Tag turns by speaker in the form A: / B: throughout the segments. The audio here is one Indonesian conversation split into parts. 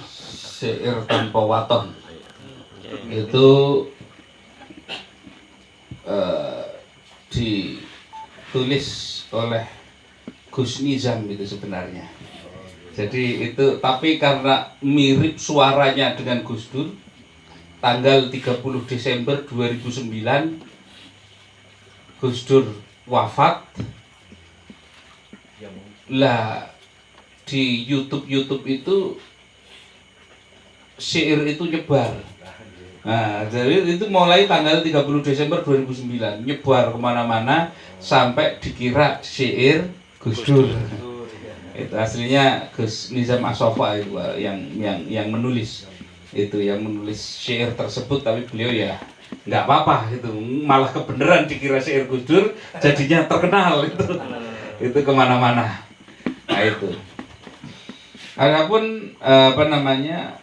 A: Syair tanpa waton itu ditulis oleh Gus Nizam itu sebenarnya. Jadi itu, tapi karena mirip suaranya dengan Gus Dur, tanggal 30 Desember 2009 Gus Dur wafat. Lah di YouTube itu syair itu nyebar. Nah, jadi itu mulai tanggal 30 Desember 2009 nyebar kemana-mana sampai dikira syair Gus Dur. Itu aslinya Gus Nizam As-Safa itu yang menulis itu, yang menulis syair tersebut, tapi beliau ya nggak apa-apa itu, malah kebenaran dikira syair Gus Dur, jadinya terkenal itu kemana-mana. Nah itu. Adapun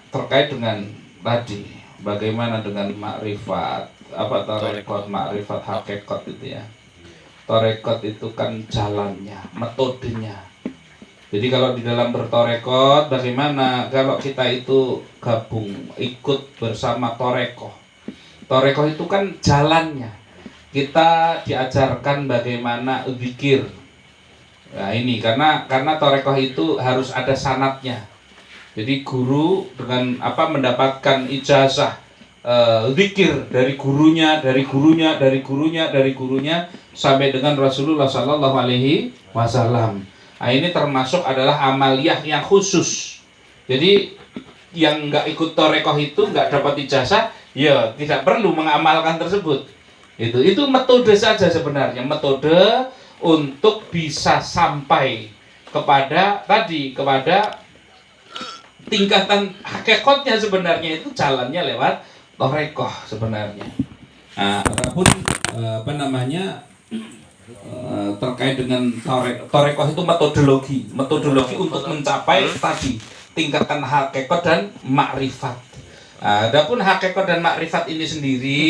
A: terkait dengan tadi bagaimana dengan makrifat, tarekat, makrifat, hakikat itu ya. Tarekat itu kan jalannya, metodenya. Jadi kalau di dalam bertorekot, bagaimana kalau kita itu gabung, ikut bersama torekoh. Torekoh itu kan jalannya. Kita diajarkan bagaimana zikir. Nah ini karena torekoh itu harus ada sanadnya. Jadi guru dengan mendapatkan ijazah zikir dari gurunya sampai dengan Rasulullah Sallallahu Alaihi Wasallam. Nah, ini termasuk adalah amaliyah yang khusus. Jadi yang nggak ikut torekoh itu nggak dapat ijazah, ya tidak perlu mengamalkan tersebut. Itu metode saja sebenarnya, metode untuk bisa sampai kepada tingkatan hakikatnya. Sebenarnya itu jalannya lewat torekoh sebenarnya. Nah, adapun terkait dengan torekoh itu metodologi untuk mencapai tadi tingkatan hakikat dan makrifat. Adapun hakikat dan makrifat ini sendiri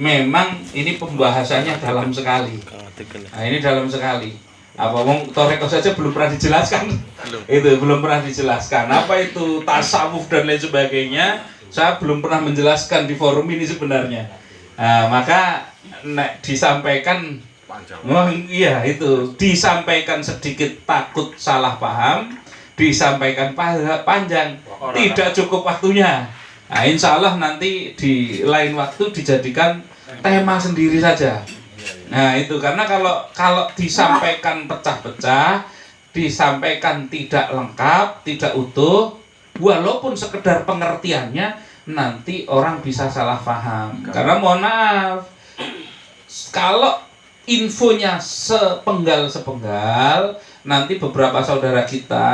A: memang ini pembahasannya dalam sekali. Nah, ini dalam sekali. Torekoh saja belum pernah dijelaskan. Itu belum pernah dijelaskan. Apa itu tasawuf dan lain sebagainya, saya belum pernah menjelaskan di forum ini sebenarnya. Maka disampaikan disampaikan sedikit takut salah paham, disampaikan panjang tidak cukup waktunya. Nah, insya Allah nanti di lain waktu dijadikan tema sendiri saja. Nah itu karena kalau disampaikan pecah-pecah, disampaikan tidak lengkap, tidak utuh, walaupun sekedar pengertiannya, nanti orang bisa salah paham. Karena mohon maaf, kalau infonya sepenggal, nanti beberapa saudara kita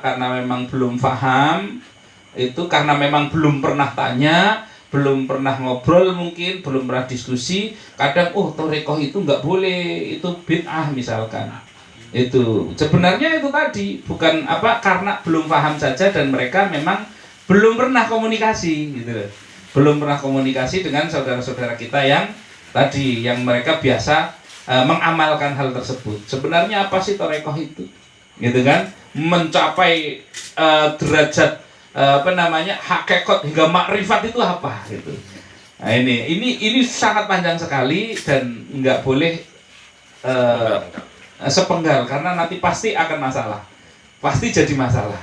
A: karena memang belum paham, itu karena memang belum pernah tanya, belum pernah ngobrol, mungkin belum pernah diskusi, kadang torekoh itu nggak boleh, itu bid'ah misalkan. Itu sebenarnya itu tadi bukan karena belum paham saja, dan mereka memang belum pernah komunikasi gitu. Belum pernah komunikasi dengan saudara-saudara kita yang tadi, yang mereka biasa mengamalkan hal tersebut. Sebenarnya apa sih torekoh itu? Gitu kan? Mencapai derajat hakikat hingga makrifat itu apa gitu. Nah, ini sangat panjang sekali dan nggak boleh sepenggal, karena nanti pasti akan masalah. Pasti jadi masalah.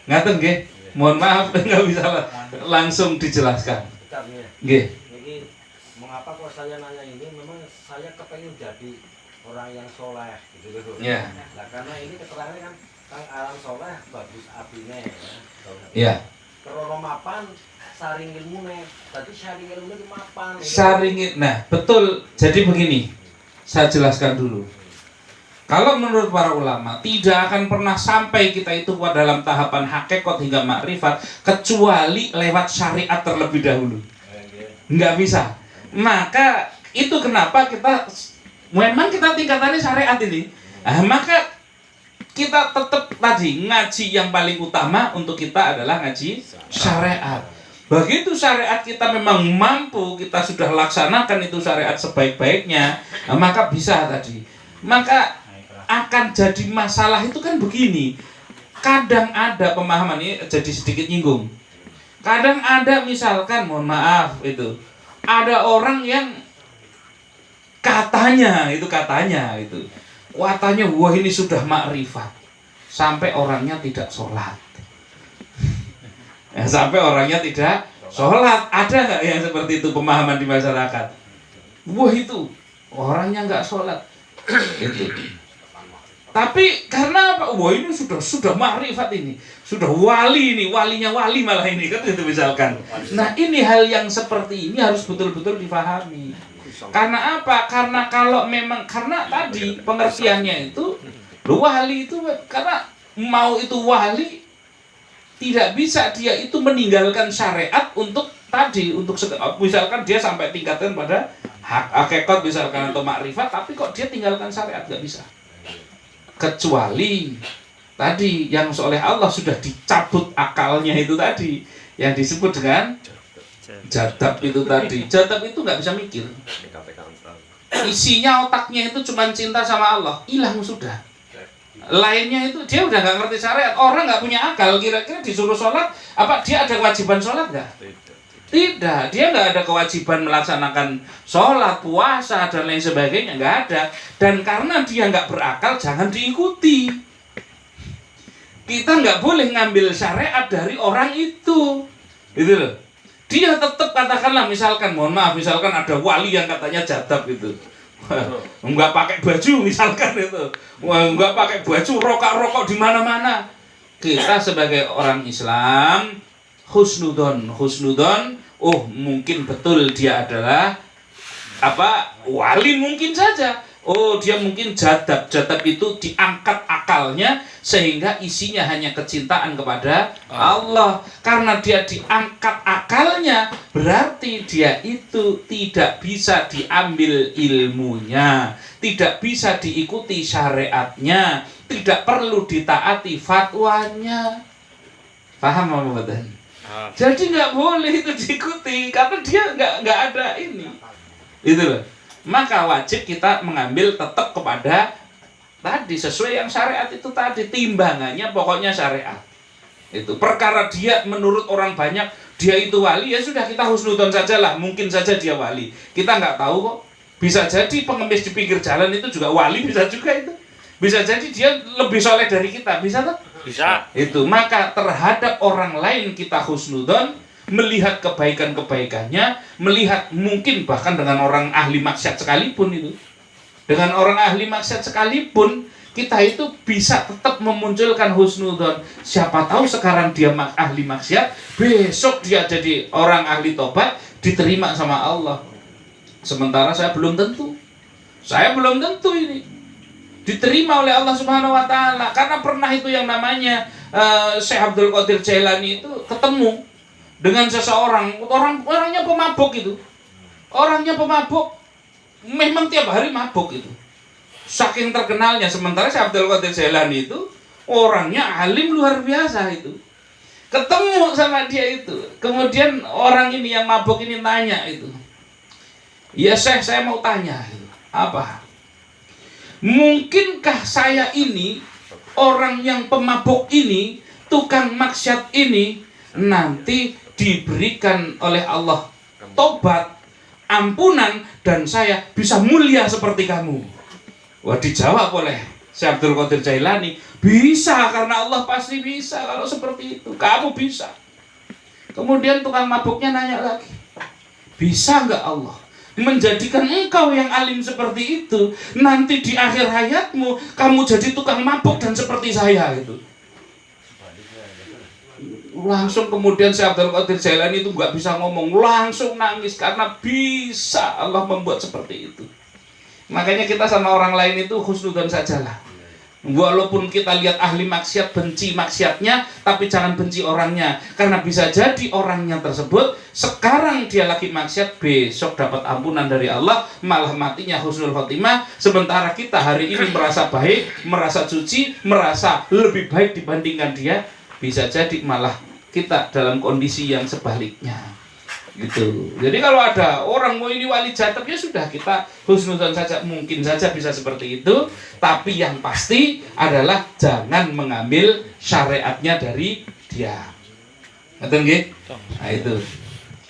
A: Ngaten nggih? Mohon maaf nggak bisa langsung dijelaskan. Nggih.
B: Jadi mengapa kok saya nanya ini, memang saya kepengen jadi orang yang soleh gitu loh.
A: Iya.
B: Nah, karena ini keterangannya kan Kang Alam soleh bagus abine ya.
A: Iya.
B: Kerana mapan saring ilmune. Tadi saring ilmune ki mapan.
A: Nah, betul. Jadi begini. Saya jelaskan dulu. Kalau menurut para ulama, tidak akan pernah sampai kita itu dalam tahapan hakikat hingga makrifat kecuali lewat syariat terlebih dahulu. Nggak bisa. Maka itu kenapa memang kita tingkatannya syariat ini. Maka kita tetap tadi ngaji yang paling utama untuk kita adalah ngaji syariat. Begitu syariat kita memang mampu, kita sudah laksanakan itu syariat sebaik-baiknya, maka bisa tadi. Maka akan jadi masalah itu kan begini. kadang ada pemahaman ini jadi sedikit nyinggung. Kadang ada misalkan, mohon maaf itu, ada orang yang katanya, wah ini sudah makrifat, sampai orangnya tidak sholat. Sampai orangnya tidak sholat. Ada nggak yang seperti itu pemahaman di masyarakat? Wah itu orangnya nggak sholat. Itu. Tapi karena apa? Wah ini sudah makrifat ini, sudah wali ini, walinya wali malah ini kan itu misalkan. Nah ini hal yang seperti ini harus betul-betul difahami. Karena apa? Karena kalau memang karena tadi pengertiannya itu, wali itu karena mau itu wali tidak bisa dia itu meninggalkan syariat untuk tadi untuk misalkan dia sampai tingkatkan pada hakikat misalkan atau makrifat, tapi kok dia tinggalkan syariat nggak bisa. Kecuali tadi yang oleh Allah sudah dicabut akalnya itu tadi yang disebut dengan jadab itu tadi. Jadab itu nggak bisa mikir, isinya otaknya itu cuma cinta sama Allah, hilang sudah. Lainnya itu dia udah nggak ngerti syariat. Orang nggak punya akal, kira-kira disuruh sholat apa dia ada kewajiban sholat nggak? Tidak, dia nggak ada kewajiban melaksanakan sholat, puasa, dan lain sebagainya, nggak ada. Dan karena dia nggak berakal, jangan diikuti. Kita nggak boleh ngambil syariat dari orang itu, gitu loh. Dia tetap katakanlah misalkan, mohon maaf, misalkan ada wali yang katanya jadab gitu, nggak pakai baju misalkan itu, nggak pakai baju, rokok di mana-mana. Kita sebagai orang Islam husnudon, oh mungkin betul dia adalah wali mungkin saja. Oh dia mungkin jadab itu diangkat akalnya sehingga isinya hanya kecintaan kepada Allah. Karena dia diangkat akalnya berarti dia itu tidak bisa diambil ilmunya, tidak bisa diikuti syariatnya, tidak perlu ditaati fatwanya. Paham apa betul? Jadi nggak boleh itu diikuti karena dia nggak ada ini, itu loh. Maka wajib kita mengambil tetap kepada tadi sesuai yang syariat itu tadi, timbangannya pokoknya syariat. Itu perkara dia menurut orang banyak dia itu wali, ya sudah kita husnudon saja lah, mungkin saja dia wali. Kita nggak tahu kok. Bisa jadi pengemis di pinggir jalan itu juga wali, bisa juga itu. Bisa jadi dia lebih soleh dari kita, bisa tak?
B: Bisa.
A: Itu maka terhadap orang lain kita husnudon, melihat kebaikan-kebaikannya, melihat mungkin bahkan dengan orang ahli maksiat sekalipun itu. Dengan orang ahli maksiat sekalipun kita itu bisa tetap memunculkan husnudon. Siapa tahu sekarang dia ahli maksiat, besok dia jadi orang ahli tobat, diterima sama Allah. Sementara saya belum tentu ini diterima oleh Allah Subhanahu wa taala. Karena pernah itu yang namanya Syekh Abdul Qadir Jailani itu ketemu dengan seseorang, orangnya pemabuk itu. Orangnya pemabuk. Memang tiap hari mabuk itu. Saking terkenalnya. Sementara Syekh Abdul Qadir Jailani itu orangnya alim luar biasa itu. Ketemu sama dia itu. Kemudian orang ini yang mabuk ini tanya itu. Ya Syekh, saya mau tanya gitu. Apa? Mungkinkah saya ini, orang yang pemabuk ini, tukang maksiat ini, nanti diberikan oleh Allah tobat, ampunan, dan saya bisa mulia seperti kamu? Wah, dijawab oleh Syekh Abdul Qadir Jailani, bisa, karena Allah pasti bisa kalau seperti itu. Kamu bisa. Kemudian tukang mabuknya nanya lagi, bisa nggak Allah menjadikan engkau yang alim seperti itu, nanti di akhir hayatmu kamu jadi tukang mabuk dan seperti saya itu. Langsung kemudian Syekh Abdul Qadir Jailani itu nggak bisa ngomong, langsung nangis karena bisa Allah membuat seperti itu. Makanya kita sama orang lain itu husnudon sajalah. Walaupun kita lihat ahli maksiat, benci maksiatnya, tapi jangan benci orangnya. Karena bisa jadi orangnya tersebut sekarang dia lagi maksiat, besok dapat ampunan dari Allah, malah matinya husnul khotimah. Sementara kita hari ini merasa baik, merasa suci, merasa lebih baik dibandingkan dia, bisa jadi malah kita dalam kondisi yang sebaliknya. gitu. Jadi kalau ada orang mau ini wali jatah, ya sudah, kita husnudzon saja, mungkin saja bisa seperti itu. Tapi yang pasti adalah jangan mengambil syariatnya dari dia. Betul nggih? Nah itu.